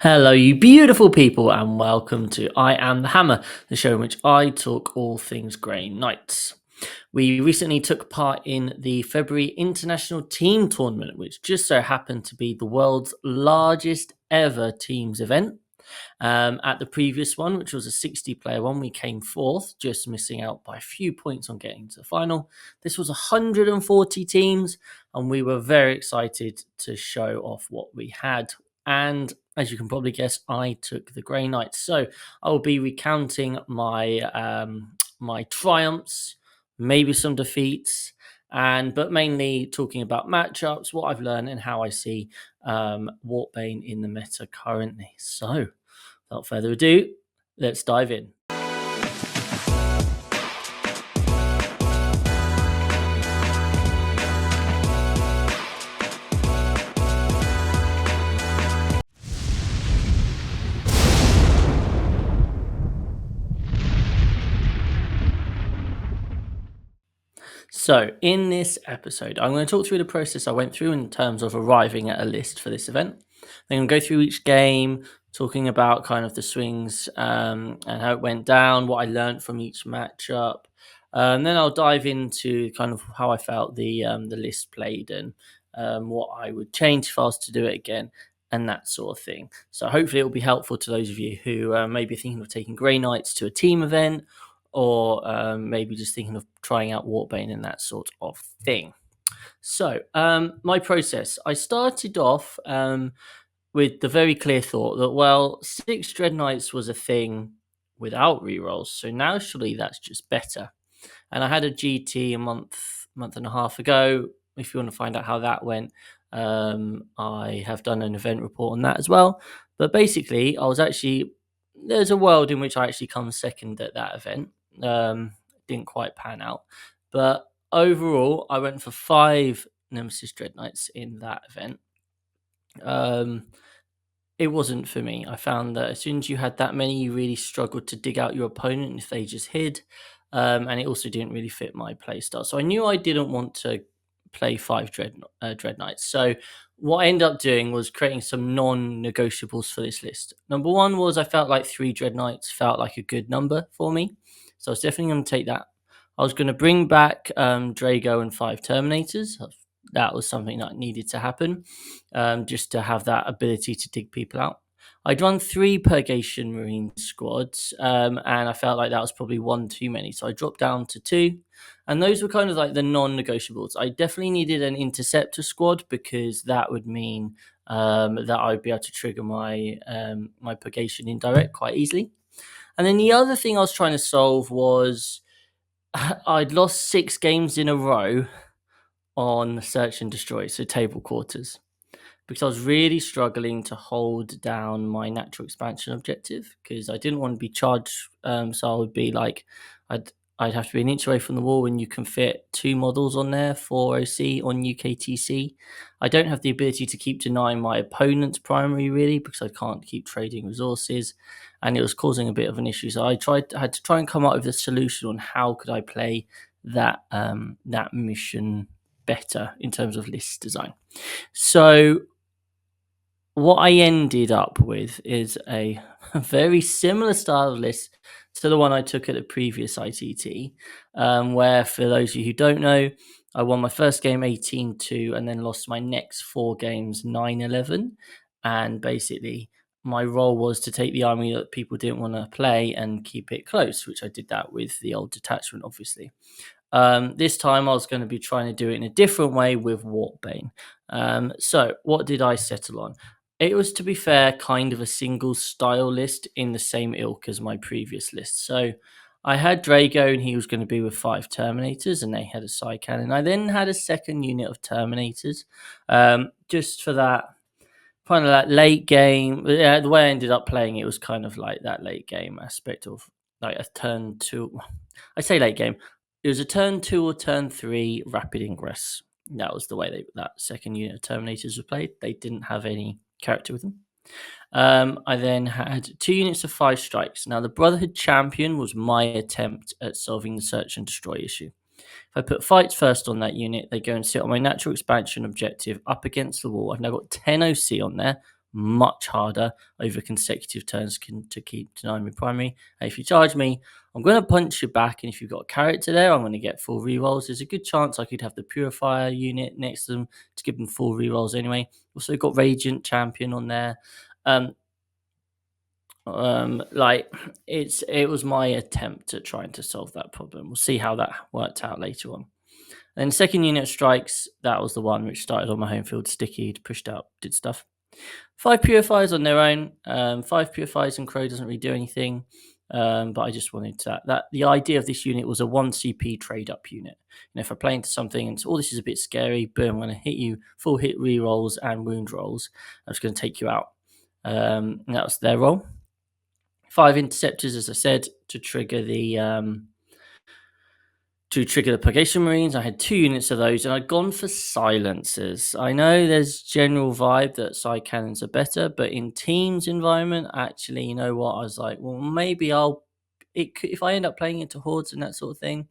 Hello, you beautiful people, and welcome to I Am the Hammer, the show in which I talk all things Grey Knights. We recently took part in the February International Team Tournament, which just so happened to be the world's largest ever teams event. At the previous one, which was a 60-player one, we came fourth, just missing out by a few points on getting to the final. This was 140 teams, and we were very excited to show off what we had. And as you can probably guess, I took the Grey Knights. So I will be recounting my triumphs, maybe some defeats, but mainly talking about matchups, what I've learned, and how I see Wartbane in the meta currently. So without further ado, let's dive in. So, in this episode, I'm going to talk through the process I went through in terms of arriving at a list for this event. Then I'm going to go through each game, talking about kind of the swings and how it went down, what I learned from each matchup. Then I'll dive into kind of how I felt the list played and what I would change if I was to do it again and that sort of thing. So hopefully it will be helpful to those of you who may be thinking of taking Grey Knights to a team event or maybe just thinking of trying out Wartbane and that sort of thing. So, my process. I started off with the very clear thought that, well, 6 Dread Knights was a thing without rerolls, so now surely that's just better. And I had a GT a month and a half ago. If you want to find out how that went, I have done an event report on that as well. But basically, there's a world in which I actually come second at that event. Didn't quite pan out, but overall, I went for 5 Nemesis Dread Knights in that event. It wasn't for me. I found that as soon as you had that many, you really struggled to dig out your opponent if they just hid. And it also didn't really fit my playstyle. So I knew I didn't want to play 5 Dread Knights. So what I ended up doing was creating some non-negotiables for this list. Number one was I felt like 3 Dread Knights felt like a good number for me. So I was definitely going to take that. I was going to bring back Drago and 5 Terminators. That was something that needed to happen, just to have that ability to dig people out. I'd run 3 Purgation Marine squads, and I felt like that was probably 1 too many. So I dropped down to 2, and those were kind of like the non-negotiables. I definitely needed an Interceptor squad because that would mean that I'd be able to trigger my Purgation indirect quite easily. And then the other thing I was trying to solve was I'd lost 6 games in a row on Search and Destroy, so table quarters, because I was really struggling to hold down my natural expansion objective because I didn't want to be charged. So I would be like, I'd have to be an inch away from the wall, and you can fit 2 models on there for OC on UKTC. I don't have the ability to keep denying my opponent's primary really because I can't keep trading resources, and it was causing a bit of an issue. So I had to try and come up with a solution on how could I play that mission better in terms of list design. So what I ended up with is a very similar style of list to the one I took at the previous ITT, where, for those of you who don't know, I won my first game 18-2 and then lost my next 4 games 9-11. And basically, my role was to take the army that people didn't want to play and keep it close, which I did that with the old detachment, obviously. This time I was going to be trying to do it in a different way with Wartbane. So what did I settle on? It was, to be fair, kind of a single style list in the same ilk as my previous list. So I had Drago, and he was going to be with 5 Terminators, and they had a side cannon. I then had a second unit of Terminators, just for that kind of that late game. The way I ended up playing it was kind of like that late game aspect of like a turn 2. I say late game. It was a turn 2 or turn 3 rapid ingress. That was the way that second unit of Terminators were played. They didn't have any character with them. I then had 2 units of 5 strikes. Now, the Brotherhood Champion was my attempt at solving the Search and Destroy issue. If I put fights first on that unit, they go and sit on my natural expansion objective up against the wall. I've now got 10 OC on there, much harder over consecutive turns to keep denying me primary. And if you charge me, I'm going to punch you back. And if you've got a character there, I'm going to get full rerolls. There's a good chance I could have the Purifier unit next to them to give them full rerolls anyway. Also got Radiant Champion on there. Like it was my attempt at trying to solve that problem. We'll see how that worked out later on. Then second unit of strikes, that was the one which started on my home field, stickied, pushed out, did stuff. 5 purifiers on their own. 5 purifiers and Crow doesn't really do anything. But I just wanted that the idea of this unit was a 1 CP trade up unit. If I play into something and this is a bit scary, boom, I'm going to hit you full hit rerolls and wound rolls. I'm just going to take you out. And that was their role. 5 interceptors, as I said, to trigger the Purgation Marines. I had 2 units of those, and I'd gone for silencers. I know there's general vibe that side cannons are better, but in teams environment, actually, you know what? I was like, well, maybe if I end up playing into hordes and that sort of thing,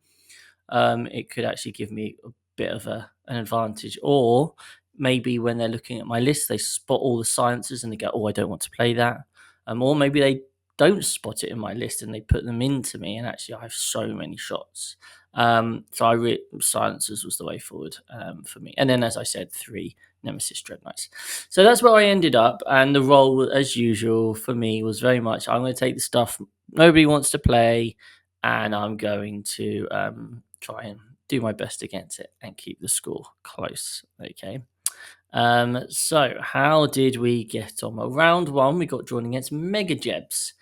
it could actually give me a bit of an advantage. Or maybe when they're looking at my list, they spot all the silencers and they go, oh, I don't want to play that. Or maybe they don't spot it in my list and they put them into me, and actually I have so many shots. So silencers was the way forward for me. And then, as I said, 3 Nemesis Dreadknights. So that's where I ended up. And the role, as usual, for me was very much, I'm going to take the stuff nobody wants to play, and I'm going to try and do my best against it and keep the score close. Okay. So how did we get on? Well, round 1, we got drawn against Mega Jebs.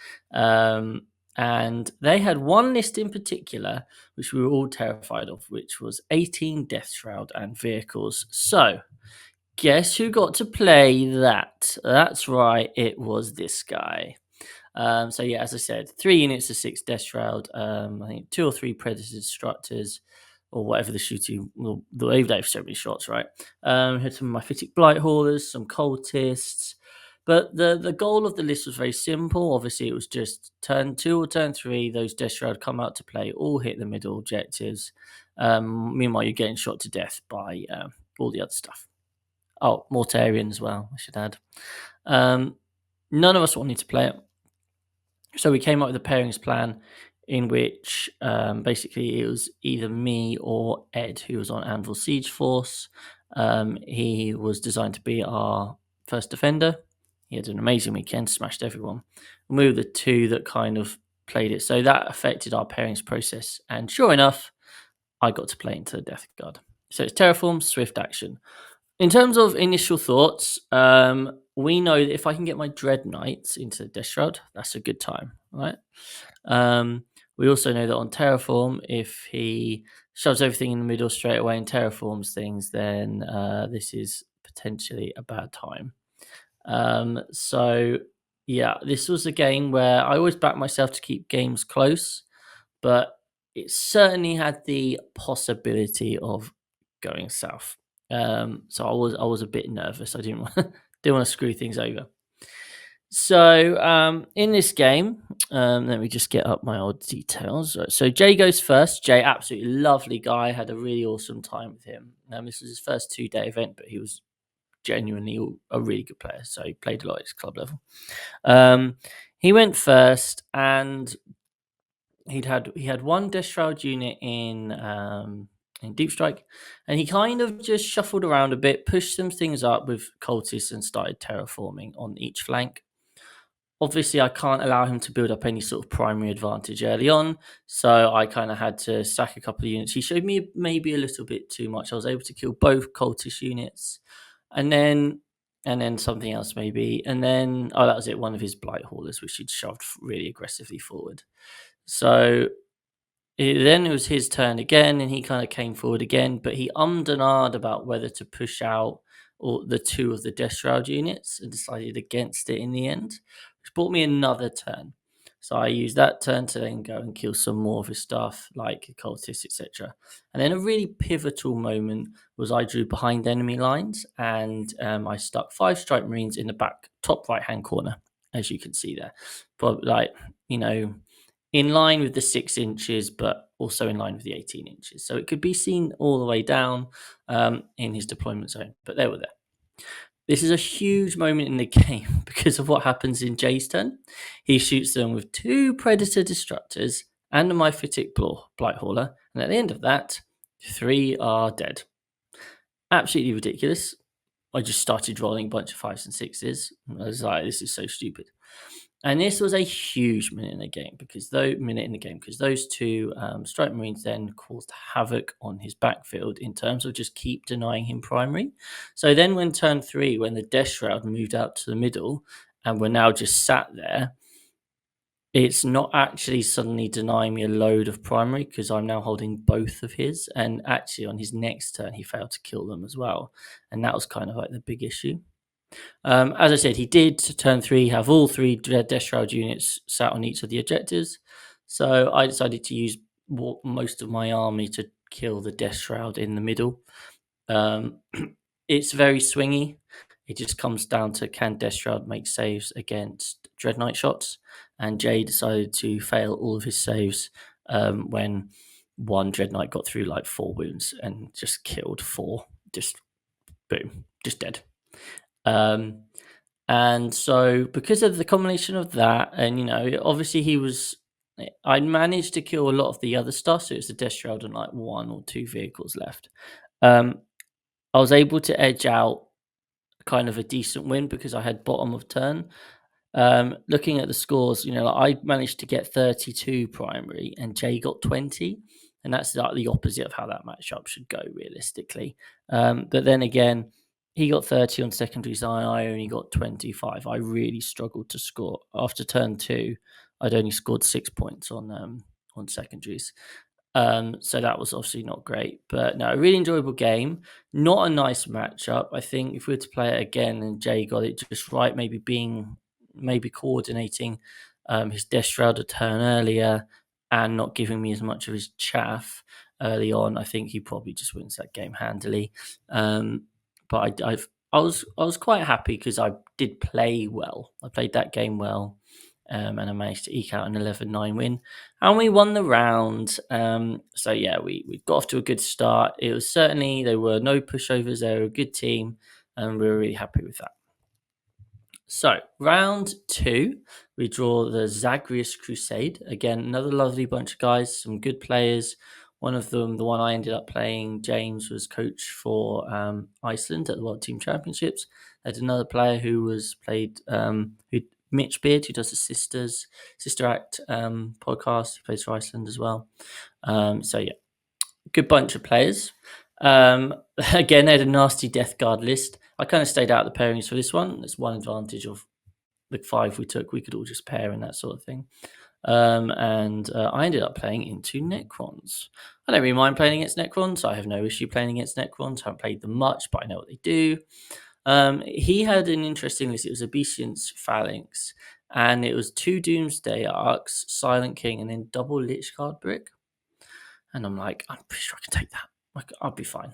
And they had one list in particular, which we were all terrified of, which was 18 Death Shroud and vehicles. So, guess who got to play that? That's right, it was this guy. So yeah, as I said, 3 units of 6 Death Shroud, I think 2 or 3 Predator Destructors, or whatever the shooting, well, they have so many shots, right? Had some Mephitic Blight Haulers, some Cultists. But the goal of the list was very simple. Obviously, it was just turn 2 or turn 3, those Death Shroud come out to play, all hit the middle objectives. Meanwhile, you're getting shot to death by all the other stuff. Oh, Mortarion as well, I should add. None of us wanted to play it. So we came up with a pairings plan in which basically it was either me or Ed, who was on Anvil Siege Force. He was designed to be our first defender. He had an amazing weekend, smashed everyone. And we were the 2 that kind of played it. So that affected our pairings process. And sure enough, I got to play into the Death Guard. So it's Terraform, Swift Action. In terms of initial thoughts, we know that if I can get my Dread Knights into the Death Shroud, that's a good time, right? We also know that on Terraform, if he shoves everything in the middle straight away and terraforms things, then this is potentially a bad time. So, yeah, this was a game where I always back myself to keep games close, but it certainly had the possibility of going south. So I was a bit nervous. I didn't want to screw things over. So in this game, let me just get up my old details. So Jay goes first. Jay, absolutely lovely guy. Had a really awesome time with him. This was his first 2-day event, but he was genuinely a really good player. So he played a lot at his club level. He went first, and he had 1 Death Shroud unit in Deep Strike, and he kind of just shuffled around a bit, pushed some things up with cultists, and started terraforming on each flank. Obviously, I can't allow him to build up any sort of primary advantage early on, so I kind of had to sack a couple of units. He showed me maybe a little bit too much. I was able to kill both cultist units, and then something else maybe, and then that was it. One of his Blight Haulers, which he'd shoved really aggressively forward. So then it was his turn again, and he kind of came forward again, but he ummed and ahed about whether to push out or the 2 of the Death Shroud units and decided against it in the end, which bought me another turn. So I used that turn to then go and kill some more of his stuff, like cultists, etc. And then a really pivotal moment was I drew behind enemy lines, and I stuck 5 Strike Marines in the back top right-hand corner, as you can see there. But in line with the 6 inches, but also in line with the 18 inches. So it could be seen all the way down in his deployment zone, but they were there. This is a huge moment in the game because of what happens in Jay's turn. He shoots them with 2 Predator Destructors and a Myphitic Blighthauler, and at the end of that, 3 are dead. Absolutely ridiculous. I just started rolling a bunch of 5s and 6s. I was like, this is so stupid. And this was a huge minute in the game because those 2 Strike Marines then caused havoc on his backfield in terms of just keep denying him primary. So then, when turn 3, when the Death Shroud moved out to the middle, and we're now just sat there, it's not actually suddenly denying me a load of primary because I'm now holding both of his. And actually, on his next turn, he failed to kill them as well, and that was kind of like the big issue. As I said, he did turn 3 have all 3 Death Shroud units sat on each of the objectives. So I decided to use most of my army to kill the Death Shroud in the middle. It's very swingy. It just comes down to can Death Shroud make saves against Dread Knight shots. And Jay decided to fail all of his saves when one Dread Knight got through like 4 wounds and just killed 4. Just boom, just dead. And so because of the combination of that, and obviously I managed to kill a lot of the other stuff, so it's the Death Shroud and like 1 or 2 vehicles left. I was able to edge out kind of a decent win because I had bottom of turn. Looking at the scores, I managed to get 32 primary and Jay got 20, and that's like the opposite of how that matchup should go realistically. But then again, he got 30 on secondaries, I only got 25. I really struggled to score. After turn 2, I'd only scored 6 points on secondaries. So that was obviously not great, but no, a really enjoyable game. Not a nice matchup. I think if we were to play it again and Jay got it just right, maybe coordinating his Death Shroud a turn earlier and not giving me as much of his chaff early on, I think he probably just wins that game handily. But I was quite happy because I did play well. I played that game well. And I managed to eke out an 11-9 win, and we won the round. So yeah, we got off to a good start. It was certainly, there were no pushovers. They were a good team, and we were really happy with that. So round 2, we draw the Zagreus Crusade. Again, another lovely bunch of guys, some good players. One of them, the one I ended up playing, James, was coach for Iceland at the World Team Championships. I had another player who Mitch Beard, who does the Sister Act podcast. He plays for Iceland as well. So yeah, good bunch of players. Again, they had a nasty Death Guard list. I kind of stayed out of the pairings for this one. That's one advantage of the 5 we took. We could all just pair and that sort of thing. And I ended up playing into Necrons. I don't really mind playing against Necrons. I have no issue playing against Necrons. I haven't played them much, but I know what they do. He had an interesting list. It was Obesiance Phalanx, and it was 2 Doomsday Arcs, Silent King, and then double Lich Guard Brick. And I'm like, I'm pretty sure I can take that. Like, I'll be fine.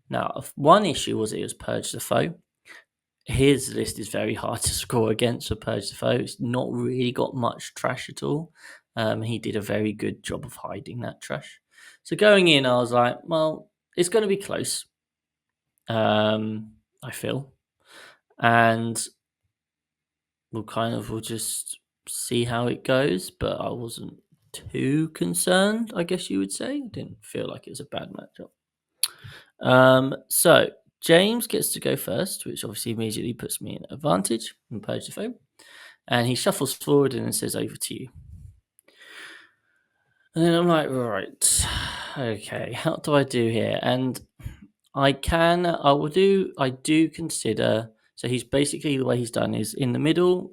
Now, one issue was it was Purge the Foe. His list is very hard to score against for Purge the Foe. It's not really got much trash at all. He did a very good job of hiding that trash. So going in, I was like, well, it's going to be close. I feel. And we'll just see how it goes. But I wasn't too concerned, I guess you would say. I didn't feel like it was a bad matchup. So James gets to go first, which obviously immediately puts me in advantage in Purge the Foe. And he shuffles forward and then says, over to you. And then I'm like, right, okay, how do I do here? And I do consider, so he's basically, the way he's done is in the middle,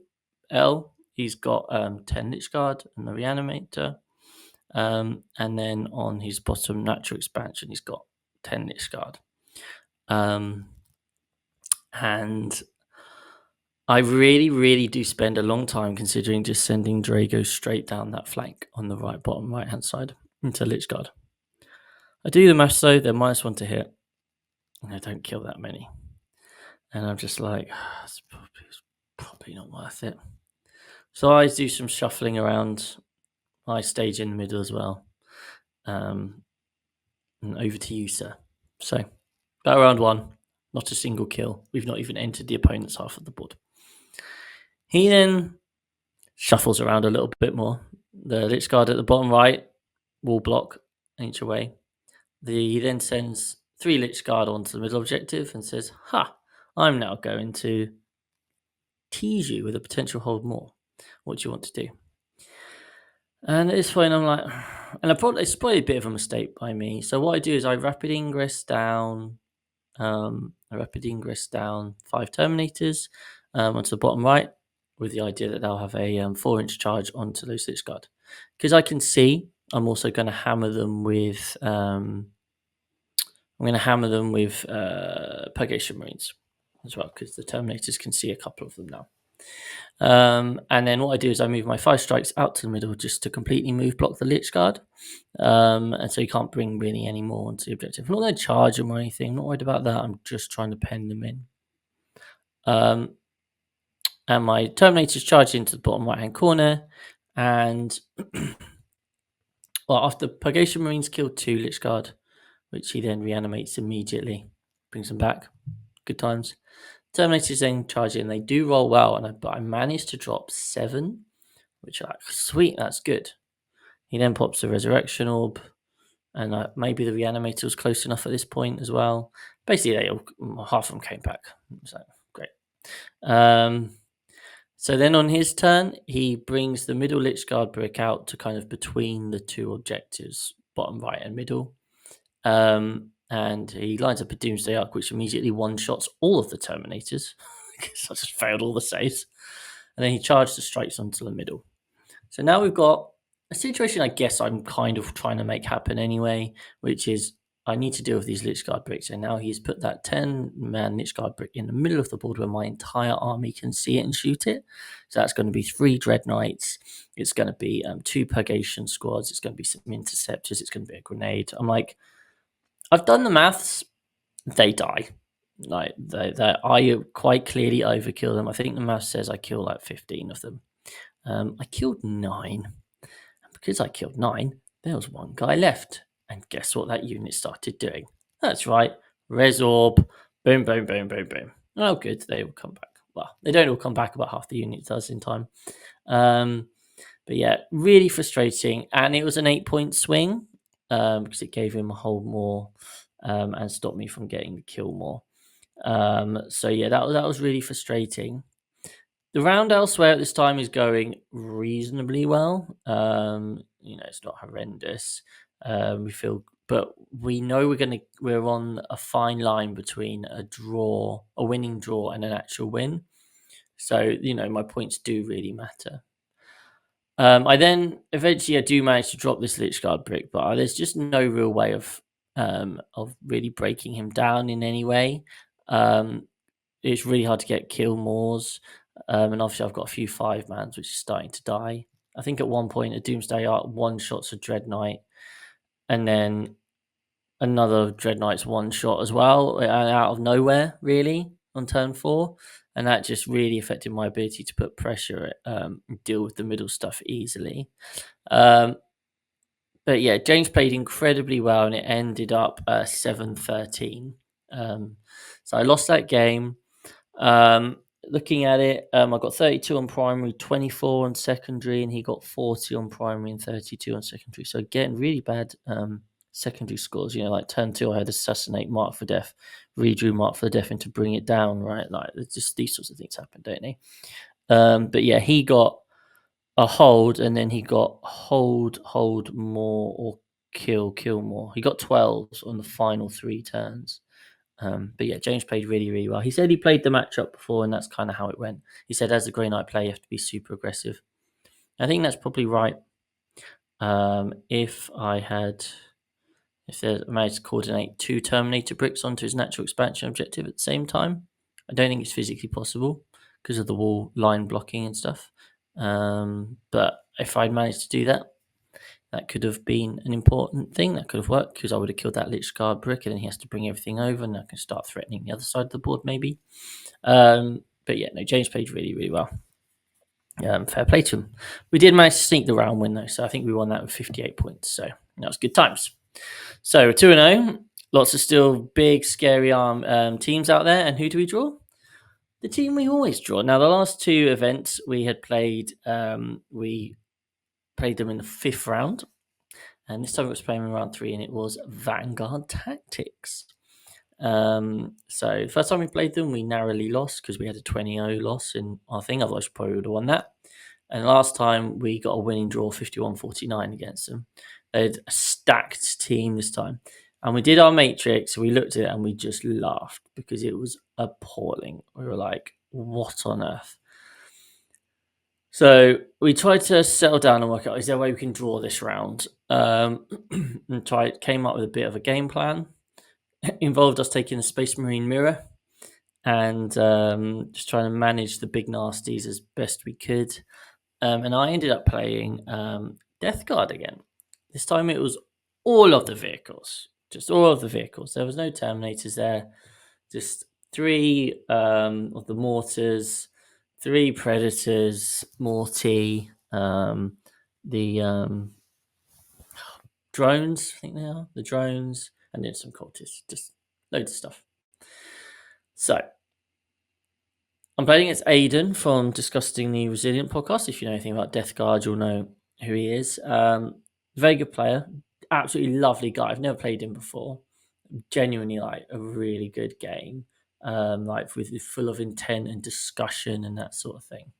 L, he's got 10 Lich Guard and the Reanimator. And then on his bottom natural expansion, he's got 10 Lich Guard. And I really, really do spend a long time considering just sending Drago straight down that flank on the bottom right hand side into Lich Guard. I do the maths though, they're -1 to hit, and I don't kill that many. And I'm just like, it's probably not worth it. So I do some shuffling around. I stage in the middle as well. And over to you, sir. So, that round 1. Not a single kill. We've not even entered the opponent's half of the board. He then shuffles around a little bit more. The Lich Guard at the bottom right, wall block, inch away. He then sends 3 Lich Guard onto the middle objective and says, "Ha, I'm now going to tease you with a potential hold more. What do you want to do?" And at this point, I'm like, it's probably a bit of a mistake by me. So what I do is I rapid ingress down 5 Terminators onto the bottom right, with the idea that they'll have a 4-inch charge onto those Lich Guard. Because I can see, I'm also going to hammer them with Purgation Marines as well, because the Terminators can see a couple of them now. And then what I do is I move my 5 strikes out to the middle just to completely move block the Lich Guard. And so you can't bring really any more onto the objective. I'm not going to charge them or anything. I'm not worried about that. I'm just trying to pen them in. And my Terminators charge into the bottom right-hand corner. And well, after Purgation Marines kill 2 Lich Guard, which he then reanimates immediately, brings them back. Good times. Terminators then charge in. They do roll well, but I managed to drop 7, which are like, sweet, that's good. He then pops the Resurrection Orb, and maybe the Reanimator was close enough at this point as well. Basically, half of them came back. So, great. So then on his turn, he brings the middle Lich Guard brick out to kind of between the 2 objectives, bottom right and middle. And he lines up a Doomsday Arc, which immediately one-shots all of the Terminators, because I just failed all the saves. And then he charged the strikes onto the middle. So now we've got a situation I guess I'm kind of trying to make happen anyway, which is I need to deal with these Lich Guard bricks. And now he's put that 10-man Lich Guard brick in the middle of the board where my entire army can see it and shoot it. So that's going to be 3 Dread Knights. It's going to be 2 Purgation Squads. It's going to be some Interceptors. It's going to be a grenade. I'm like, I've done the maths. They die. Like I quite clearly overkill them. I think the math says I kill like 15 of them. I killed 9. And because I killed 9, there was 1 guy left. And guess what that unit started doing? That's right. Resorb. Boom, boom, boom, boom, boom. Oh, good. They will come back. Well, they don't all come back. About half the unit does in time. But yeah, really frustrating. And it was an 8-point swing because it gave him a hold more and stopped me from getting the kill more. So yeah, that was really frustrating. The round elsewhere at this time is going reasonably well. It's not horrendous. But we know we're on a fine line between a winning draw, and an actual win. So my points do really matter. I then eventually I do manage to drop this Lich Guard brick, but there's just no real way of really breaking him down in any way. It's really hard to get kill mores. And obviously I've got a few 5-mans, which is starting to die. I think at one point a Doomsday Arc one-shots a Dread Knight, and then another Dread Knight's one-shot as well, out of nowhere, really, on turn 4. And that just really affected my ability to put pressure, deal with the middle stuff easily. But yeah, James played incredibly well, and it ended up 7-13. So I lost that game. Looking at it, I got 32 on primary, 24 on secondary, and he got 40 on primary and 32 on secondary. So again, really bad secondary scores. Like turn 2, I had Assassinate, Mark for Death, redrew Mark for Death, and to bring it down, right? Like just these sorts of things happen, don't they? But yeah, he got a hold, and then he got hold more, or kill more. He got 12s on the final 3 turns. But yeah, James played really, really well. He said he played the matchup before, and that's kind of how it went. He said, as a Grey Knight player, you have to be super aggressive. I think that's probably right. If I managed to coordinate 2 Terminator bricks onto his natural expansion objective at the same time, I don't think it's physically possible because of the wall line blocking and stuff. But if I'd managed to do that, that could have been an important thing. That could have worked because I would have killed that Lich Guard brick, and then he has to bring everything over, and I can start threatening the other side of the board maybe. But yeah, no, James played really, really well. Fair play to him. We did manage to sneak the round win though, so I think we won that with 58 points. So that was good times. So 2-0. Lots of still big, scary teams out there. And who do we draw? The team we always draw. Now, the last two events we had played, we played them in the 5th round. And this time it was playing in round 3, and it was Vanguard Tactics. So first time we played them, we narrowly lost because we had a 20-0 loss in our thing. Otherwise, we probably would have won that. And last time we got a winning draw 51-49 against them. They had a stacked team this time. And we did our matrix, we looked at it and we just laughed because it was appalling. We were like, what on earth? So we tried to settle down and work out, is there a way we can draw this round? And came up with a bit of a game plan. It involved us taking the Space Marine mirror and just trying to manage the big nasties as best we could. And I ended up playing Death Guard again. This time it was all of the vehicles, just all of the vehicles. There was no Terminators there, just 3 of the mortars, 3 Predators, Morty, the drones, I think they are, the drones, and then some cultists, just loads of stuff. So, I'm playing against Aiden from Disgusting the Resilient podcast. If you know anything about Death Guard, you'll know who he is. Very good player, absolutely lovely guy. I've never played him before. Genuinely, like a really good game, like with full of intent and discussion and that sort of thing.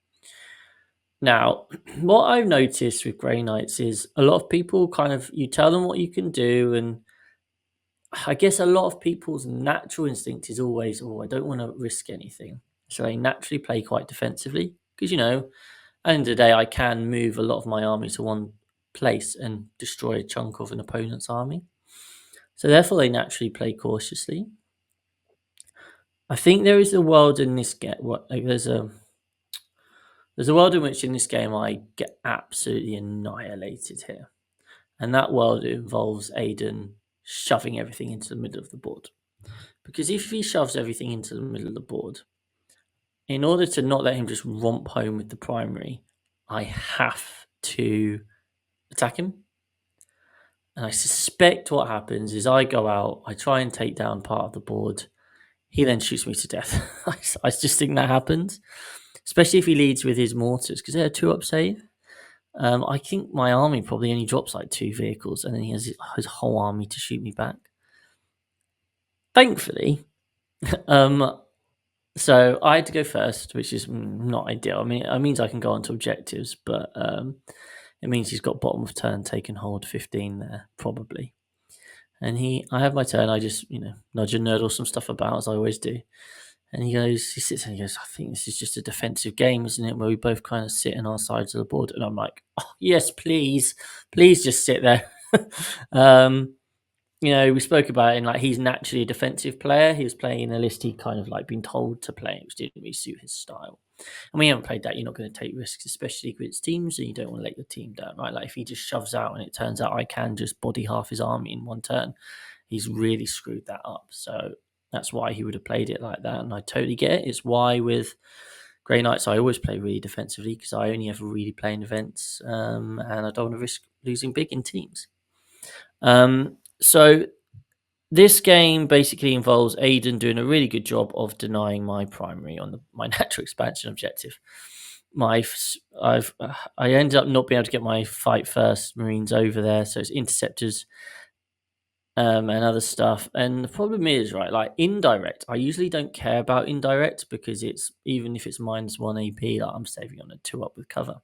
Now, what I've noticed with Grey Knights is a lot of people kind of, you tell them what you can do, and I guess a lot of people's natural instinct is always, I don't want to risk anything. So they naturally play quite defensively because, at the end of the day, I can move a lot of my army to one place and destroy a chunk of an opponent's army. So therefore, they naturally play cautiously. I think there is a world in this game. There's a world in which in this game I get absolutely annihilated here, and that world involves Aiden shoving everything into the middle of the board. Because if he shoves everything into the middle of the board, in order to not let him just romp home with the primary, I have to attack him. And I suspect what happens is I go out, I try and take down part of the board. He then shoots me to death. I just think that happens, especially if he leads with his mortars, because they're a 2-up save. I think my army probably only drops like 2 vehicles, and then he has his whole army to shoot me back. Thankfully, so I had to go first, which is not ideal. I mean, it means I can go on to objectives, but it means he's got bottom of turn, take and hold 15 there, probably. And I have my turn. I just, nudge and nerdle some stuff about, as I always do. And he sits and he goes, I think this is just a defensive game, isn't it? Where we both kind of sit on our sides of the board. And I'm like, oh, yes, please just sit there. We spoke about it, and like he's naturally a defensive player. He was playing in a list he'd kind of like been told to play, which didn't really suit his style. And we haven't played that. You're not going to take risks, especially with teams, and you don't want to let your team down, right? Like if he just shoves out and it turns out I can just body half his army in one turn, he's really screwed that up. So that's why he would have played it like that, and I totally get it. It's why with Grey Knights I always play really defensively because I only ever really play in events, and I don't want to risk losing big in teams. So this game basically involves Aiden doing a really good job of denying my primary on my natural expansion objective. I ended up not being able to get my fight first Marines over there, so it's interceptors and other stuff. And the problem is, right, like indirect, I usually don't care about indirect because it's, even if it's -1 AP, like I'm saving on a 2-up with cover.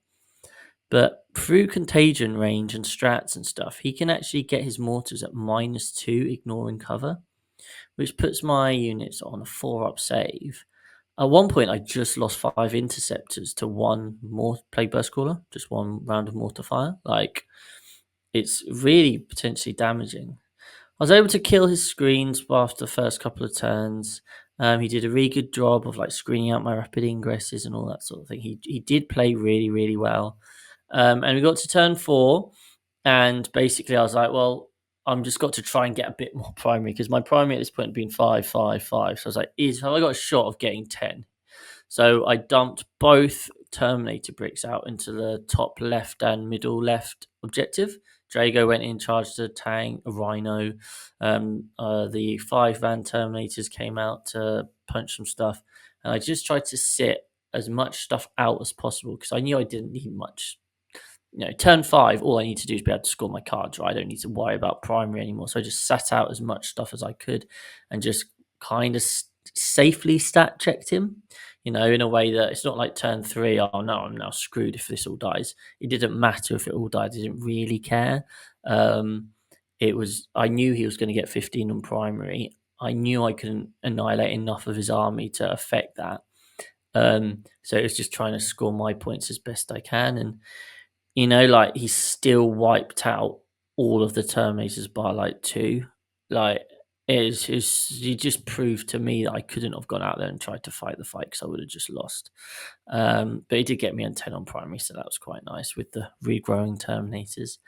But through contagion range and strats and stuff, he can actually get his mortars at -2, ignoring cover, which puts my units on a 4-up save. At one point, I just lost 5 interceptors to 1 plague burst crawler, just 1 round of mortar fire. Like, it's really potentially damaging. I was able to kill his screens after the first couple of turns. He did a really good job of like screening out my rapid ingresses and all that sort of thing. He did play really, really well. And we got to turn 4, and basically I was like, well, I'm just got to try and get a bit more primary because my primary at this point had been 5, 5, 5. So I was like, have I got a shot of getting 10? So I dumped both Terminator bricks out into the top left and middle left objective Drago went in, charged a tank, a Rhino. The 5-van Terminators came out to punch some stuff. And I just tried to sit as much stuff out as possible because I knew I didn't need much. Turn 5, all I need to do is be able to score my cards, right? I don't need to worry about primary anymore. So I just sat out as much stuff as I could and just kind of safely stat checked him, in a way that it's not like turn 3, oh no, I'm now screwed if this all dies. It didn't matter if it all died. I didn't really care. I knew he was going to get 15 on primary. I knew I couldn't annihilate enough of his army to affect that. So it was just trying to score my points as best I can. And like he still wiped out all of the Terminators by like 2. Like he just proved to me that I couldn't have gone out there and tried to fight the fight because I would have just lost. But he did get me on 10 on primary, so that was quite nice with the regrowing Terminators.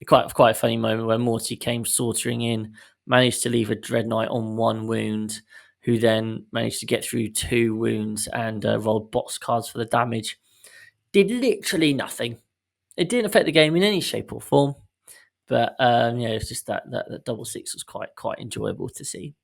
Quite a funny moment where Morty came sauntering in, managed to leave a Dreadnought on 1 wound, who then managed to get through 2 wounds and rolled box cards for the damage. Did literally nothing. It didn't affect the game in any shape or form, but it's just that double 6 was quite enjoyable to see.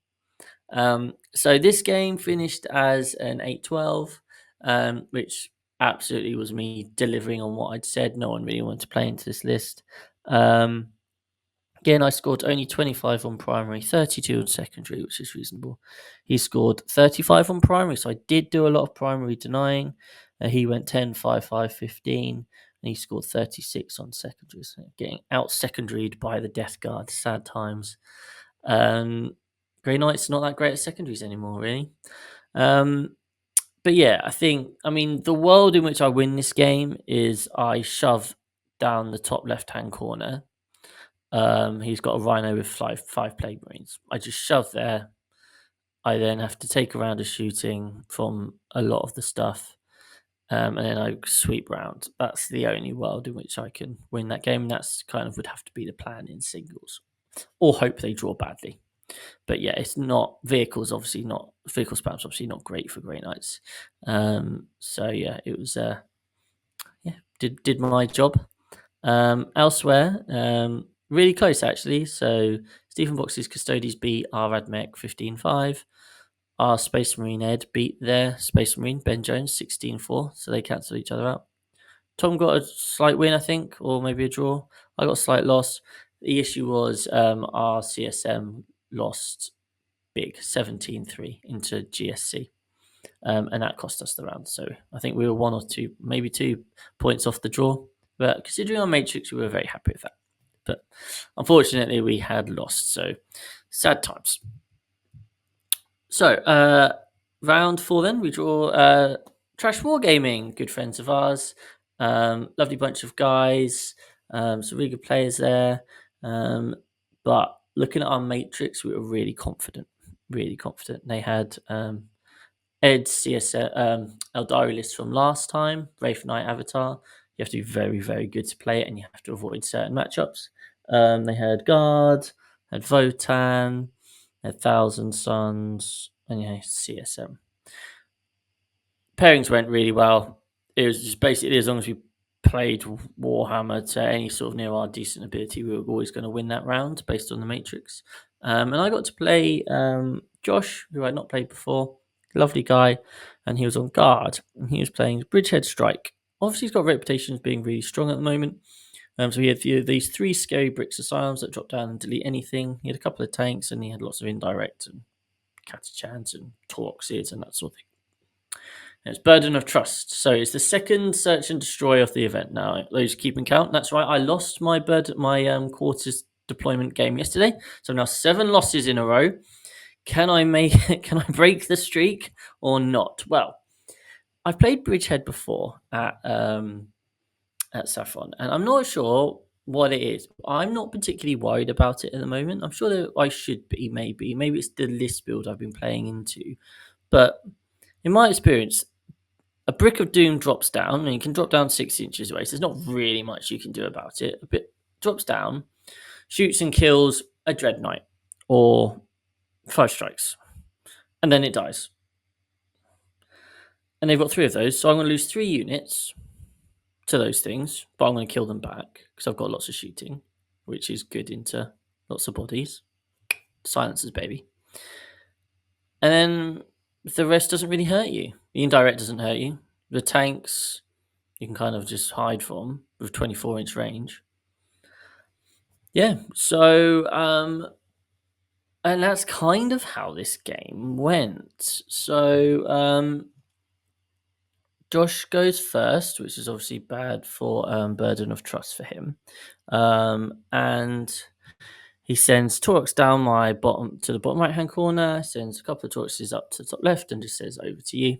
So this game finished as an 8-12, which absolutely was me delivering on what I'd said. No one really wanted to play into this list. Again, I scored only 25 on primary, 32 on secondary, which is reasonable. He scored 35 on primary, so I did do a lot of primary denying. He went 10, 5, 5, 15, and he scored 36 on secondary. So getting out-secondaried by the Death Guard. Sad times. Grey Knight's not that great at secondaries anymore, really. But yeah, the world in which I win this game is I shove down the top left-hand corner. He's got a Rhino with five Plague Marines. I just shove there. I then have to take a round of shooting from a lot of the stuff, and then I sweep round. That's the only world in which I can win that game. And that's kind of would have to be the plan in singles, or hope they draw badly. But yeah, it's not vehicle spam's obviously not great for Grey Knights. So yeah, it was did my job. Elsewhere, really close actually. So Stephen Box's Custodes beat our Radmech 15-5. Our Space Marine Ed beat their Space Marine Ben Jones 16-4. So they cancelled each other out. Tom got a slight win, I think, or maybe a draw. I got a slight loss. The issue was our CSM lost big 17-3 into GSC. And that cost us the round. So I think we were 1 or 2, maybe 2 points off the draw. But considering our matrix, we were very happy with that. But unfortunately, we had lost. So sad times. So round 4 then, we draw Trash Wargaming, good friends of ours. Lovely bunch of guys. Some really good players there. But looking at our matrix, we were really confident. Really confident. They had Ed's CSM Eldari from last time, Wraith Knight Avatar. You have to be very, very good to play it, and you have to avoid certain matchups. They had Guard, had Votan, had Thousand Suns, and CSM. Pairings went really well. It was just basically as long as we played Warhammer to any sort of near our decent ability, we were always going to win that round based on the matrix. And I got to play Josh, who I'd not played before. Lovely guy, and he was on Guard, and he was playing Bridgehead Strike. Obviously, he's got a reputation as being really strong at the moment. So he had these 3 scary bricks asylums that drop down and delete anything. He had a couple of tanks, and he had lots of indirect and Catachans and Torxids and that sort of thing. It's Burden of Trust. So it's the second search and destroy of the event now. Those keeping count. That's right. I lost my quarters deployment game yesterday, so now 7 losses in a row. Can I break the streak or not? Well, I've played Bridgehead before at Saffron, and I'm not sure what it is. I'm not particularly worried about it at the moment. I'm sure that I should be, maybe it's the list build I've been playing into. But in my experience, a brick of doom drops down, and you can drop down 6 inches away, so there's not really much you can do about it. A bit drops down, shoots and kills a Dread Knight, or 5 strikes, and then it dies. And they've got 3 of those, so I'm going to lose 3 units to those things, but I'm going to kill them back because I've got lots of shooting, which is good into lots of bodies. Silencers, baby. And then the rest doesn't really hurt you. The indirect doesn't hurt you. The tanks you can kind of just hide from with 24-inch range. Yeah, so and that's kind of how this game went. So Josh goes first, which is obviously bad for burden of trust for him, and he sends Torx down my bottom to the bottom right hand corner, sends a couple of Torxes up to the top left, and just says over to you.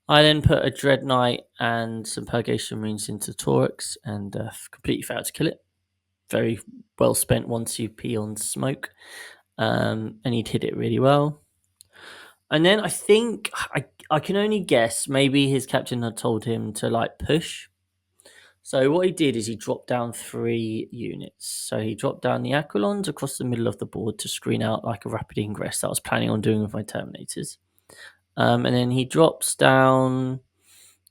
I then put a Dread Knight and some Purgation Runes into Torx and completely failed to kill it. Very well spent 1 CP on smoke, and he'd hit it really well. And then I think I can only guess maybe his captain had told him to like push. So what he did is he dropped down 3 units. So he dropped down the Aquilons across the middle of the board to screen out like a rapid ingress that I was planning on doing with my Terminators. And then he drops down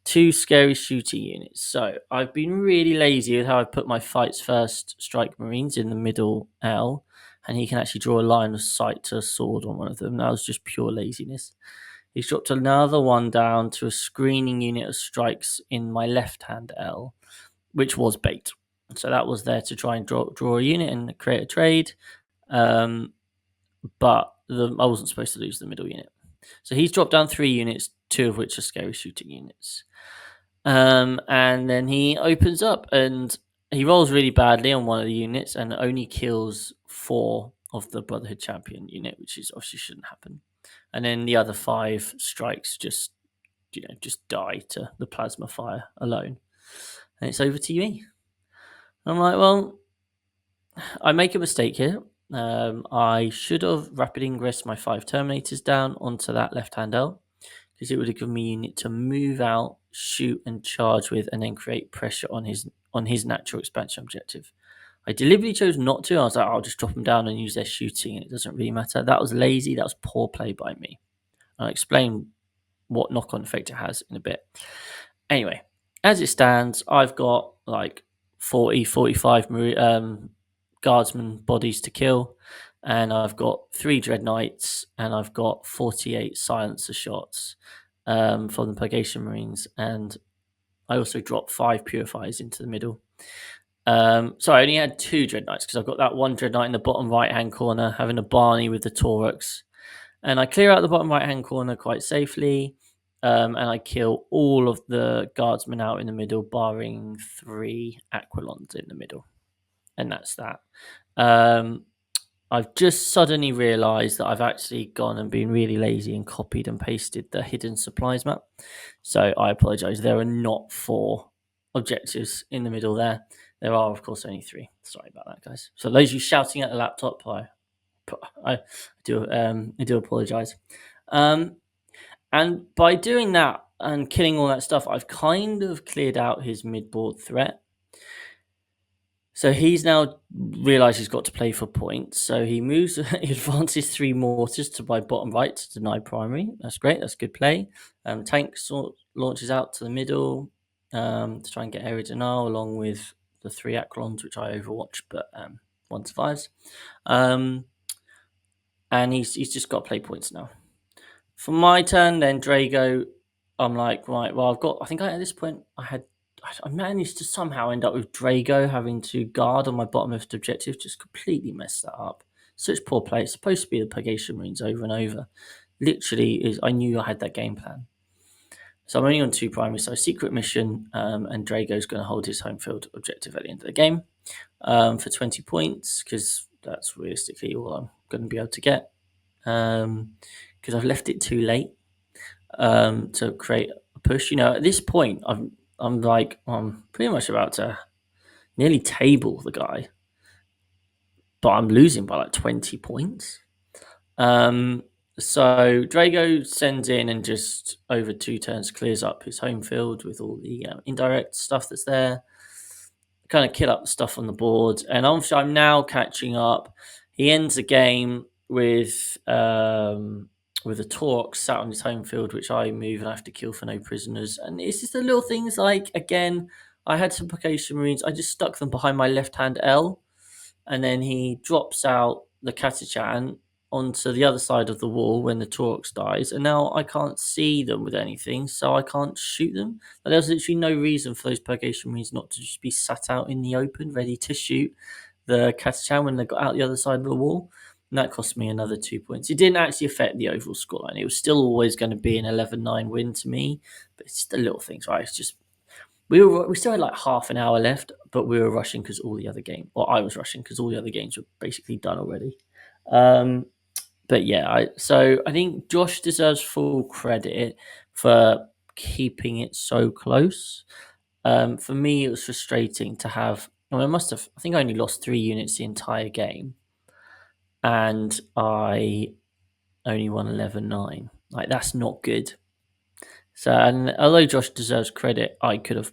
2 scary shooter units. So I've been really lazy with how I put my fights first strike Marines in the middle L, and he can actually draw a line of sight to a sword on one of them. That was just pure laziness. He's dropped another one down to a screening unit of strikes in my left hand L, which was bait. So that was there to try and draw a unit and create a trade. But I wasn't supposed to lose the middle unit. So he's dropped down 3 units, 2 of which are scary shooting units. And then he opens up and he rolls really badly on one of the units and only kills 4 of the Brotherhood Champion unit, which is obviously shouldn't happen. And then the other 5 strikes just die to the plasma fire alone. And it's over to me. I'm like, well, I make a mistake here. I should have rapid ingressed my 5 Terminators down onto that left-hand L, because it would have given me a unit to move out, shoot, and charge with, and then create pressure on his natural expansion objective. I deliberately chose not to. I was like, I'll just drop them down and use their shooting, and it doesn't really matter. That was lazy. That was poor play by me. I'll explain what knock-on effect it has in a bit. Anyway, as it stands, I've got like 40, 45 guardsman bodies to kill, and I've got 3 Dread Knights, and I've got 48 silencer shots from the Purgation Marines, and I also dropped 5 Purifiers into the middle. So I only had 2 Dread Knights because I've got that 1 Dread Knight in the bottom right-hand corner having a Barney with the Torx, and I clear out the bottom right-hand corner quite safely, and I kill all of the guardsmen out in the middle, barring 3 Aquilons in the middle. And that's that. I've just suddenly realised that I've actually gone and been really lazy and copied and pasted the hidden supplies map. So I apologise. There are not 4 objectives in the middle there. There are, of course, only 3. Sorry about that, guys. So those of you shouting at the laptop, I do apologise. And by doing that and killing all that stuff, I've kind of cleared out his mid-board threat. So he's now realised he's got to play for points. So he moves, he advances 3 mortars to my bottom right to deny primary. That's great. That's good play. Tank launches out to the middle to try and get area denial along with the 3 Aquilons, which I overwatch, but 1 survives. And he's just got to play points now. For my turn, then Drago, I'm like, right, well, at this point, I managed to somehow end up with Drago having to guard on my bottom left objective, just completely messed that up. Such poor play. It's supposed to be the Purgation Marines over and over. Literally, I knew I had that game plan. So I'm only on 2 primary, so secret mission, and Drago's going to hold his home field objective at the end of the game for 20 points, because that's realistically all I'm going to be able to get. Because I've left it too late to create a push. At this point, I'm pretty much about to nearly table the guy, but I'm losing by like 20 points. So Drago sends in and just over 2 turns clears up his home field with all the indirect stuff that's there. Kind of kill up the stuff on the board, and I'm now catching up. He ends the game with a Torx sat on his home field, which I move and I have to kill for no prisoners. And it's just the little things like, again, I had some Purgation Marines. I just stuck them behind my left hand L, and then he drops out the Catachan onto the other side of the wall when the Taurox dies, and now I can't see them with anything, so I can't shoot them. But there's literally no reason for those Purgation Marines not to just be sat out in the open, ready to shoot the Catachan when they got out the other side of the wall. And that cost me another 2 points. It didn't actually affect the overall scoreline. It was still always going to be an 11-9 win to me, but it's just the little things, right? It's just we still had like half an hour left, but we were rushing because all the other games, or I was rushing because all the other games were basically done already. But yeah, I think Josh deserves full credit for keeping it so close. For me, it was frustrating to have. I think I only lost 3 units the entire game, and I only won 11-9. Like, that's not good. So, and although Josh deserves credit, I could have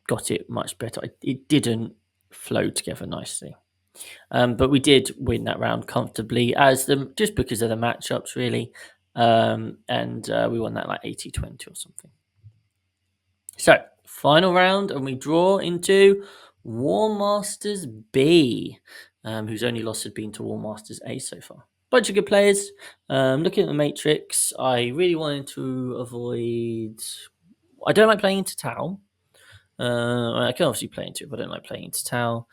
got it much better. It didn't flow together nicely. But we did win that round comfortably, just because of the matchups, really. And we won that like 80-20 or something. So, final round, and we draw into War Masters B, whose only loss had been to War Masters A so far. Bunch of good players. Looking at the matrix, I really wanted to avoid. I don't like playing into Tau. I can obviously play into it, but I don't like playing into Tau.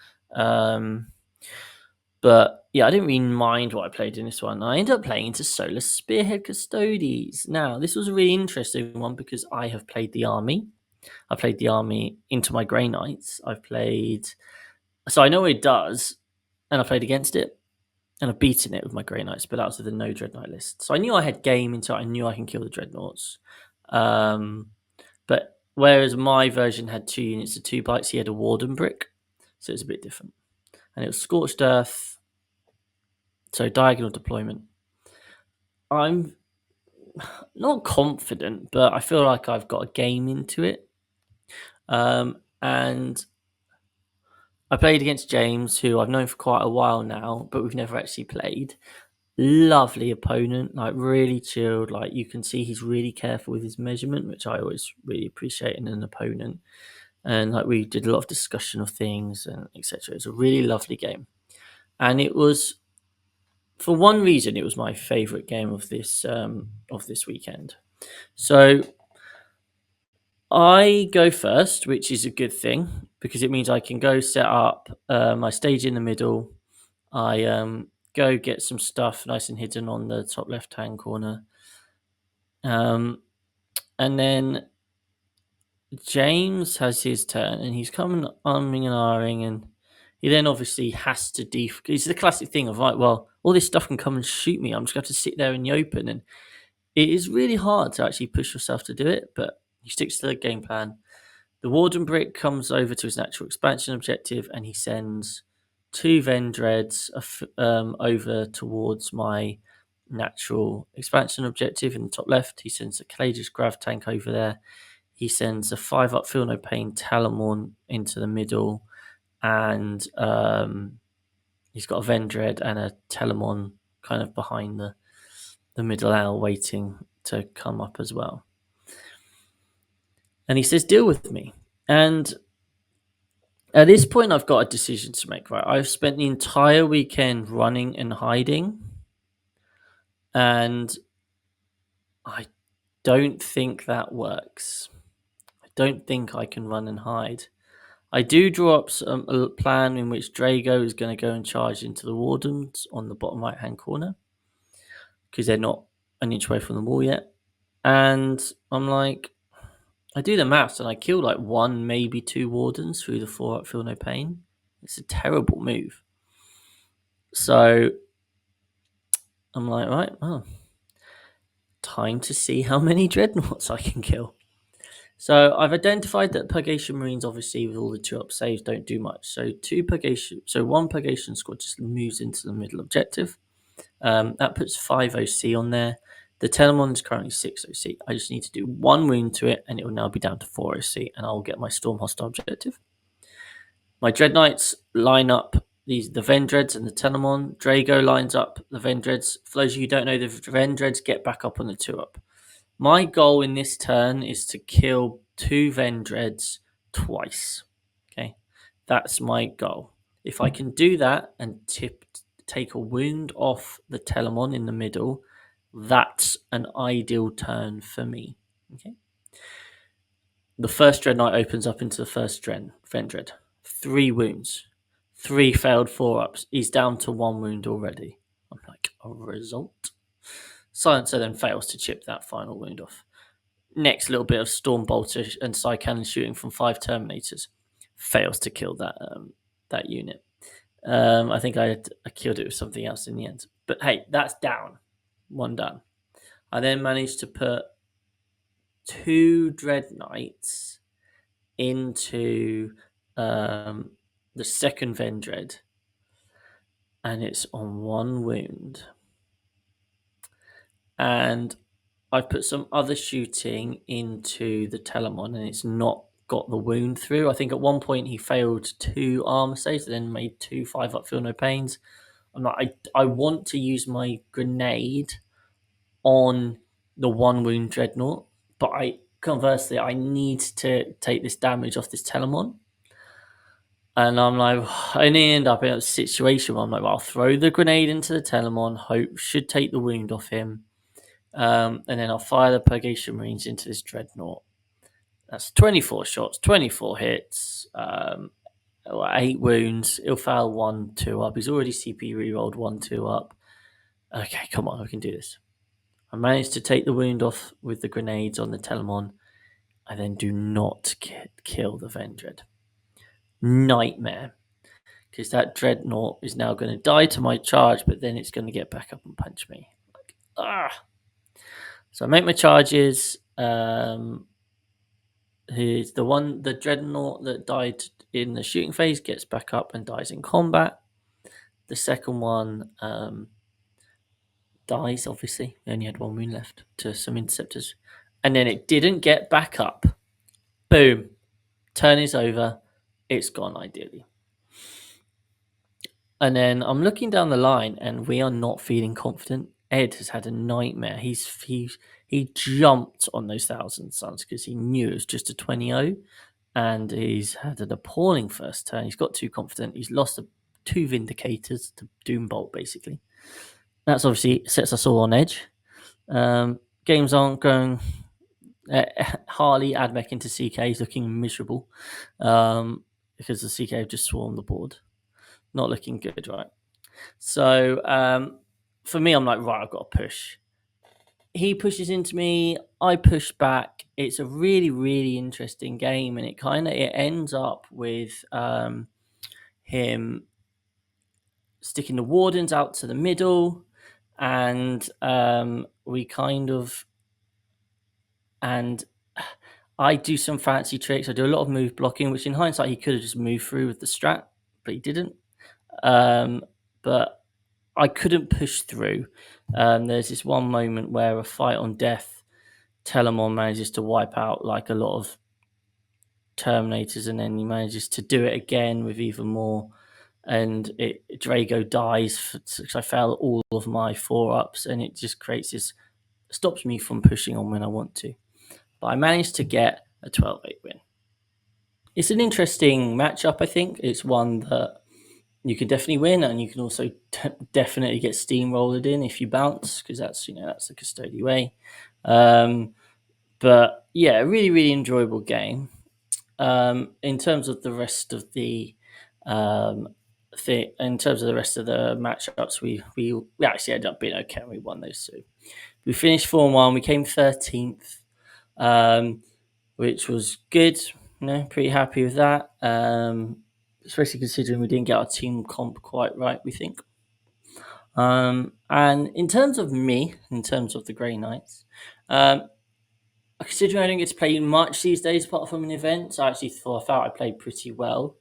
But yeah, I didn't really mind what I played in this one. I ended up playing into Solar Spearhead Custodes. Now, this was a really interesting one because I have played the army. I played the army into my Grey Knights. So I know what it does, and I played against it, and I've beaten it with my Grey Knights, but that was with the no Dreadnought list. So I knew I had game into it. I knew I can kill the Dreadnoughts. But whereas my version had 2 units of 2 bites, he had a Warden Brick, so it's a bit different. And it was Scorched Earth, so diagonal deployment. I'm not confident, but I feel like I've got a game into it. And I played against James, who I've known for quite a while now, but we've never actually played. Lovely opponent, like really chilled. Like, you can see he's really careful with his measurement, which I always really appreciate in an opponent. And like, we did a lot of discussion of things and etc. It's a really lovely game, and it was, for one reason, it was my favorite game of this weekend. So I go first, which is a good thing because it means I can go set up my stage in the middle. I go get some stuff nice and hidden on the top left-hand corner. And then James has his turn, and he's coming umming and ahhing, and he then obviously has to it's the classic thing of like, well, all this stuff can come and shoot me. I'm just going to have to sit there in the open, and it is really hard to actually push yourself to do it, but he sticks to the game plan. The Warden Brick comes over to his natural expansion objective, and he sends 2 Vendreads over towards my natural expansion objective in the top left. He sends a Calages Grav tank over there. He sends a 5-up Feel No Pain Talamon into the middle, and he's got a Vendread and a Telemon kind of behind the middle L waiting to come up as well. And he says, deal with me. And at this point, I've got a decision to make, right? I've spent the entire weekend running and hiding, and I don't think that works. I don't think I can run and hide. I do draw up a plan in which Drago is going to go and charge into the Wardens on the bottom right-hand corner because they're not an inch away from the wall yet. And I'm like, I do the maths and I kill like 1, maybe 2 Wardens through the 4-up Feel No Pain. It's a terrible move. So I'm like, right, well, time to see how many Dreadnoughts I can kill. So I've identified that Purgation Marines, obviously, with all the 2-up saves, don't do much. So 1 Purgation squad just moves into the middle objective. That puts 5 OC on there. The Telemon is currently 6 OC. I just need to do 1 wound to it, and it will now be down to 4 OC, and I'll get my Storm Hostile objective. My Dread Knights line up the Vendreads and the Telemon. Drago lines up the Vendreads. For those of you who don't know, the Vendreads get back up on the 2-up. My goal in this turn is to kill 2 Vendreads twice. Okay, that's my goal. If I can do that and take a wound off the Telemon in the middle, that's an ideal turn for me. Okay. The first Dread Knight opens up into the first Vendread. 3 wounds. 3 failed 4-ups. He's down to 1 wound already. I'm like, a result? Silencer then fails to chip that final wound off. Next little bit of Storm Bolter and Psy Cannon shooting from 5 Terminators. Fails to kill that unit. I think I killed it with something else in the end. But hey, that's down. 1 done. I then managed to put 2 Dread Knights into the second Vendread, and it's on 1 wound. And I've put some other shooting into the Telemon, and it's not got the wound through. I think at one point he failed 2 armor saves and then made 2 5-up feel no pains. I'm like, I want to use my grenade on the 1 wound Dreadnought, but conversely I need to take this damage off this Telemon. And I'm like, I end up in a situation where I'm like, well, I'll throw the grenade into the Telemon, hope should take the wound off him. And then I'll fire the Purgation Marines into this Dreadnought. That's 24 shots, 24 hits, 8 wounds. He'll fail 1 2-up. He's already CP rerolled 1 2-up. Okay, come on, we can do this. I managed to take the wound off with the grenades on the Telemon. I then do not kill the Vendread. Nightmare. Because that Dreadnought is now going to die to my charge, but then it's going to get back up and punch me. Like, So I make my charges. He's the Dreadnought that died in the shooting phase gets back up and dies in combat. The second one dies, obviously. They only had 1 wound left to some interceptors. And then it didn't get back up. Boom. Turn is over. It's gone, ideally. And then I'm looking down the line, and we are not feeling confident. Ed has had a nightmare. He jumped on those 1,000 Suns because he knew it was just a 20-0, and he's had an appalling first turn. He's got too confident. He's lost 2 Vindicators to Doombolt, basically. That's obviously sets us all on edge. Games aren't going. Harley, Admech into CK is looking miserable because the CK have just swarmed the board. Not looking good, right? So for me, I'm like, right, I've got to push. He pushes into me, I push back. It's a really, really interesting game, and it ends up with him sticking the Wardens out to the middle, and I do some fancy tricks. I do a lot of move blocking, which in hindsight he could have just moved through with the strat, but he didn't. But I couldn't push through. There's this one moment where a fight on death, Telemon manages to wipe out like a lot of Terminators, and then he manages to do it again with even more. And Drago dies because I fail all of my 4-ups, and it just stops me from pushing on when I want to. But I managed to get a 12-8 win. It's an interesting matchup, I think. It's one that you can definitely win, and you can also definitely get steamrolled in if you bounce, because that's the Custodes way. But yeah, really, really enjoyable game. In terms of the rest of the matchups, we actually ended up being okay, and we won those 2. We finished 4-1. We came 13th, which was good. Pretty happy with that. Especially considering we didn't get our team comp quite right, we think. And in terms of the Grey Knights, considering I don't get to play much these days apart from an event, I actually thought I played pretty well.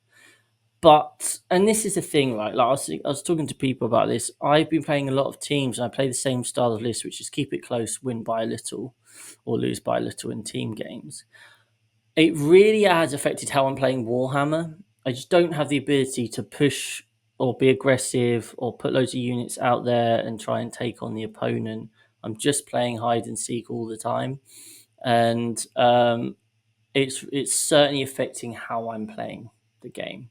But, and this is the thing, right? Like I was talking to people about this. I've been playing a lot of teams, and I play the same style of list, which is keep it close, win by a little, or lose by a little in team games. It really has affected how I'm playing Warhammer. I just don't have the ability to push or be aggressive or put loads of units out there and try and take on the opponent. I'm just playing hide and seek all the time, and it's certainly affecting how I'm playing. the game.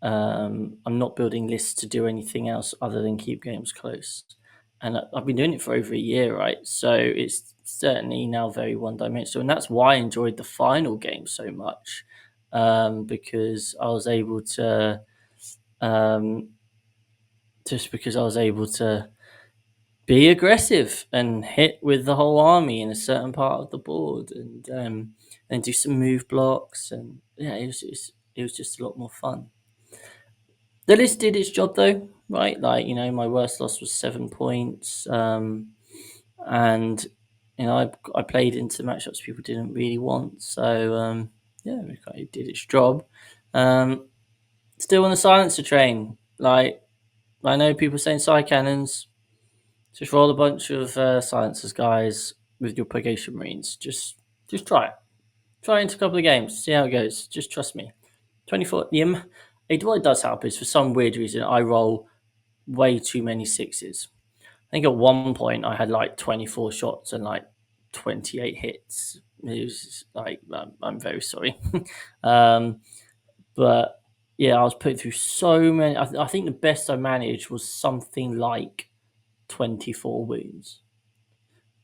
I'm not building lists to do anything else other than keep games close. And I've been doing it for over a year, right? So it's certainly now very one dimensional. And that's why I enjoyed the final game so much, because I was able to, um, just because I was able to be aggressive and hit with the whole army in a certain part of the board, and do some move blocks, and yeah, it was just a lot more fun. The list did its job though, right? Like, my worst loss was 7 points, and I played into matchups people didn't really want, so yeah, it did its job. Still on the silencer train. Like, I know people saying side cannons. Just roll a bunch of silencers, guys, with your Purgation Marines. Just try it. Try it into a couple of games. See how it goes. Just trust me. 24. What it does help is, for some weird reason, I roll way too many sixes. I think at one point I had like 24 shots and like 28 hits. It was like, I'm very sorry. But yeah, I was put through so many. I think the best I managed was something like 24 wounds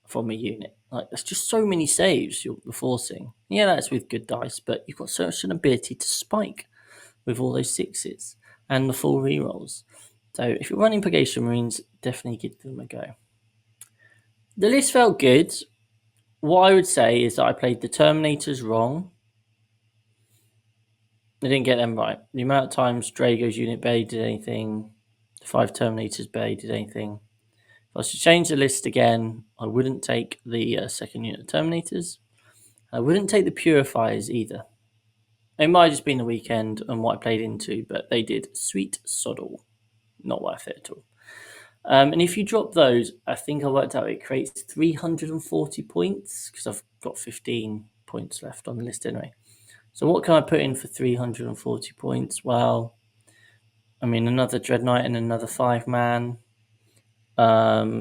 from a unit. Like, there's just so many saves you're forcing. Yeah, that's with good dice, but you've got such an ability to spike with all those sixes and the full rerolls. So if you're running Purgation Marines, definitely give them a go. The list felt good. What I would say is that I played the Terminators wrong. I didn't get them right. The amount of times Drago's unit Bay did anything, the 5 Terminators Bay did anything. If I was to change the list again, I wouldn't take the second unit of Terminators. I wouldn't take the Purifiers either. It might have just been the weekend and what I played into, but they did sweet soddle. Not worth it at all. And if you drop those, I think I worked out it creates 340 points, because I've got 15 points left on the list anyway. So what can I put in for 340 points? Well, I mean, another Dreadnought and another 5-man.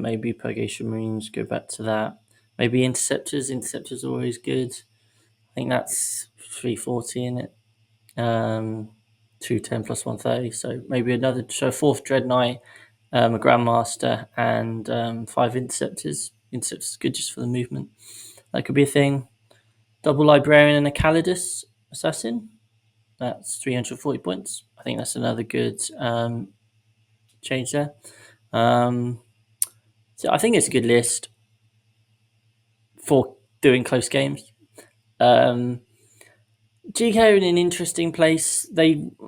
Maybe Purgation Marines, go back to that. Maybe Interceptors. Interceptors are always good. I think that's 340 in it. 210 plus 130. So maybe another, so 4th Dreadnought, a Grandmaster, and 5 Interceptors. Interceptors good just for the movement. That could be a thing. Double Librarian and a Calidus Assassin. That's 340 points. I think that's another good change there. So I think it's a good list for doing close games. GK are in an interesting place.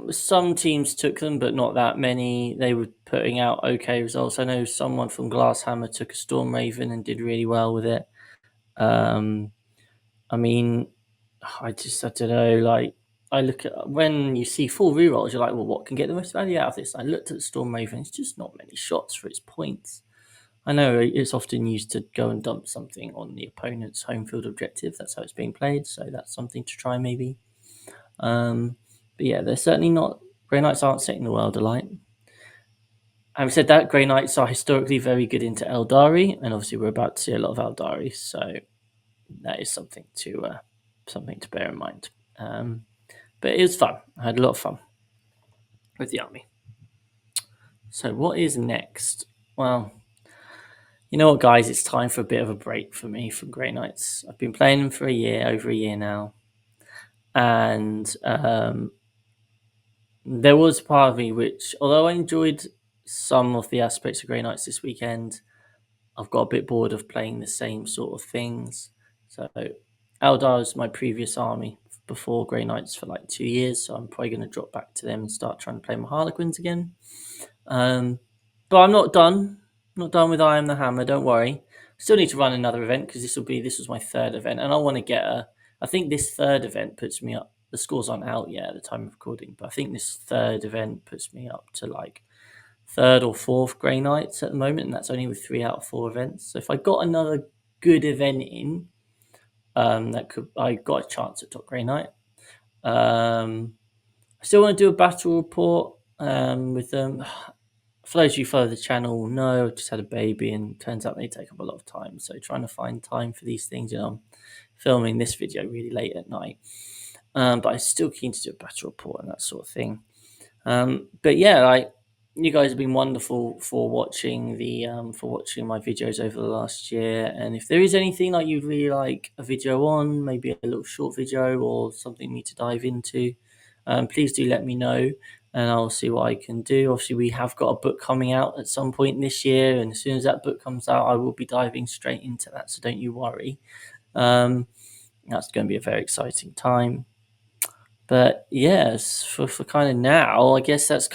Some teams took them, but not that many. They were putting out okay results. I know someone from Glasshammer took a Storm Raven and did really well with it. I mean, I don't know. Like, I look at when you see full rerolls, you're like, well, what can get the most value out of this? I looked at the Storm Raven. It's just not many shots for its points. I know it's often used to go and dump something on the opponent's home field objective. That's how it's being played. So that's something to try, maybe. But yeah, they're certainly not. Grey Knights aren't setting the world alight. Having said that, Grey Knights are historically very good into Eldari, and obviously we're about to see a lot of Eldari, so that is something to bear in mind. But it was fun. I had a lot of fun with the army. So what is next? Well, you know what, guys? It's time for a bit of a break for me from Grey Knights. I've been playing them for over a year now, and there was part of me which, although I enjoyed some of the aspects of Grey Knights this weekend, I've got a bit bored of playing the same sort of things. So Eldar was my previous army before Grey Knights for like 2 years, so I'm probably going to drop back to them and start trying to play my Harlequins again. But I'm not done. Not done with I Am the Hammer, don't worry. Still need to run another event, because this was my 3rd event, and I want to get I think this 3rd event puts me up. The scores aren't out yet at the time of recording, but I think this 3rd event puts me up to like 3rd or 4th Grey Knights at the moment, and that's only with 3 out of 4 events. So if I got another good event in, I got a chance at top Grey Knight. I still want to do a battle report with them. For those of you who follow the channel, know I just had a baby, and turns out they take up a lot of time. So trying to find time for these things, I'm filming this video really late at night. but I'm still keen to do a battle report and that sort of thing. But yeah, like you guys have been wonderful for watching my videos over the last year. And if there is anything like you'd really like a video on, maybe a little short video or something me to dive into, please do let me know, and I'll see what I can do. Obviously, we have got a book coming out at some point this year, and as soon as that book comes out, I will be diving straight into that. So don't you worry. Um, that's going to be a very exciting time. But yes, for kind of now, I guess we're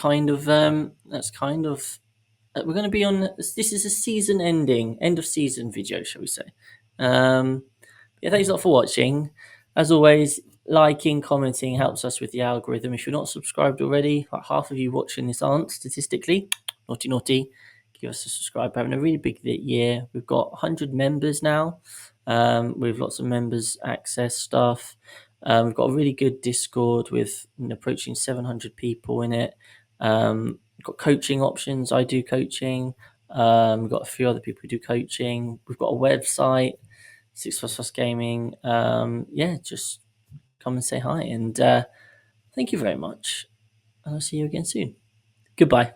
going to be on. This is a season ending, end of season video, shall we say? Um, yeah, thanks a lot for watching. As always, liking, commenting helps us with the algorithm. If you're not subscribed already, like half of you watching this aren't statistically. Naughty, naughty. Give us a subscribe. We're having a really big year. We've got 100 members now, with lots of members access stuff. We've got a really good Discord with approaching 700 people in it. We've got coaching options. I do coaching. We've got a few other people who do coaching. We've got a website, Six Plus Gaming. Yeah, just come and say hi. And thank you very much. I'll see you again soon. Goodbye.